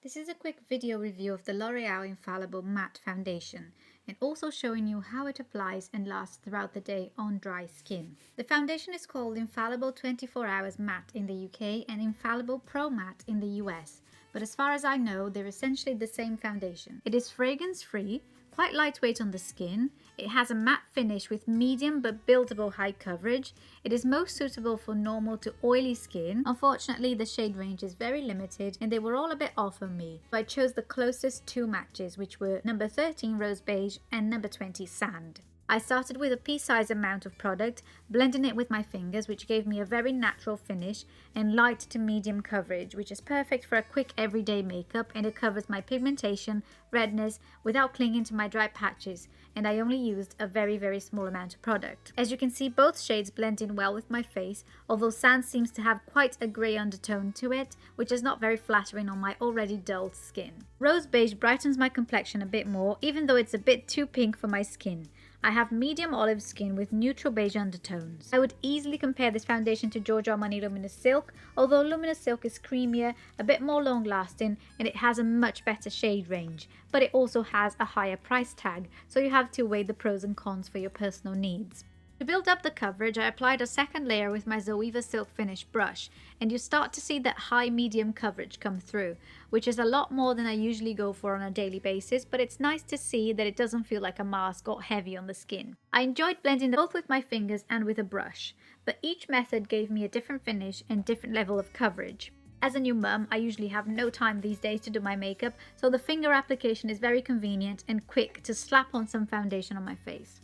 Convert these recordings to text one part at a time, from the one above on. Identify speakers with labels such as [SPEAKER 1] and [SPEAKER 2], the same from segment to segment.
[SPEAKER 1] This is a quick video review of the L'Oreal Infallible Matte Foundation and also showing you how it applies and lasts throughout the day on dry skin. The foundation is called Infallible 24 Hours Matte in the UK and Infallible Pro Matte in the US, but as far as I know, they're essentially the same foundation. It is fragrance free, quite lightweight on the skin. It has a matte finish with medium but buildable high coverage. It is most suitable for normal to oily skin. Unfortunately, the shade range is very limited and they were all a bit off on me. So I chose the closest two matches, which were number 13 Rose Beige and number 20 Sand. I started with a pea-sized amount of product, blending it with my fingers, which gave me a very natural finish and light to medium coverage, which is perfect for a quick everyday makeup, and it covers my pigmentation, redness, without clinging to my dry patches, and I only used a very small amount of product. As you can see, both shades blend in well with my face, although Sand seems to have quite a grey undertone to it, which is not very flattering on my already dull skin. Rose Beige brightens my complexion a bit more, even though it's a bit too pink for my skin. I have medium olive skin with neutral beige undertones. I would easily compare this foundation to Giorgio Armani Luminous Silk, although Luminous Silk is creamier, a bit more long lasting, and it has a much better shade range, but it also has a higher price tag, so you have to weigh the pros and cons for your personal needs. To build up the coverage, I applied a second layer with my Zoeva Silk Finish brush, and you start to see that high medium coverage come through, which is a lot more than I usually go for on a daily basis, but it's nice to see that it doesn't feel like a mask or heavy on the skin. I enjoyed blending both with my fingers and with a brush, but each method gave me a different finish and different level of coverage. As a new mum, I usually have no time these days to do my makeup, so the finger application is very convenient and quick to slap on some foundation on my face.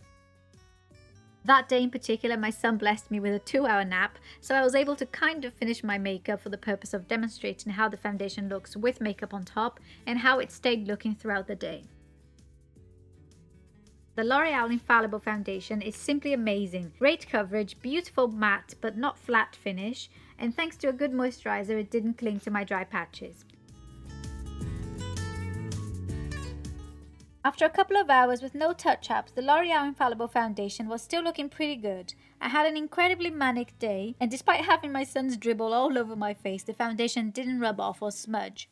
[SPEAKER 1] That day in particular, my son blessed me with a 2-hour nap, so I was able to kind of finish my makeup for the purpose of demonstrating how the foundation looks with makeup on top and how it stayed looking throughout the day. The L'Oreal Infallible Foundation is simply amazing. Great coverage, beautiful matte but not flat finish, and thanks to a good moisturizer, it didn't cling to my dry patches. After a couple of hours with no touch-ups, the L'Oreal Infallible Foundation was still looking pretty good. I had an incredibly manic day, and despite having my son's dribble all over my face, the foundation didn't rub off or smudge.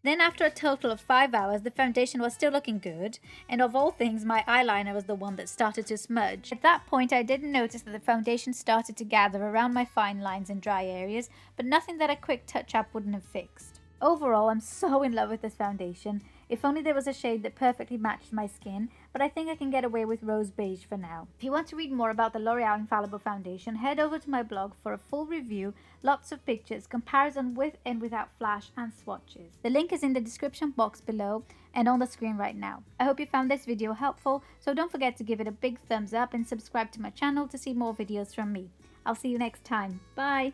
[SPEAKER 1] Then after a total of 5 hours, the foundation was still looking good, and of all things, my eyeliner was the one that started to smudge. At that point, I didn't notice that the foundation started to gather around my fine lines and dry areas, but nothing that a quick touch-up wouldn't have fixed. Overall, I'm so in love with this foundation. If only there was a shade that perfectly matched my skin, but I think I can get away with Rose Beige for now. If you want to read more about the L'Oreal Infallible Foundation, head over to my blog for a full review, lots of pictures, comparison with and without flash, and swatches. The link is in the description box below and on the screen right now. I hope you found this video helpful, so don't forget to give it a big thumbs up and subscribe to my channel to see more videos from me. I'll see you next time. Bye!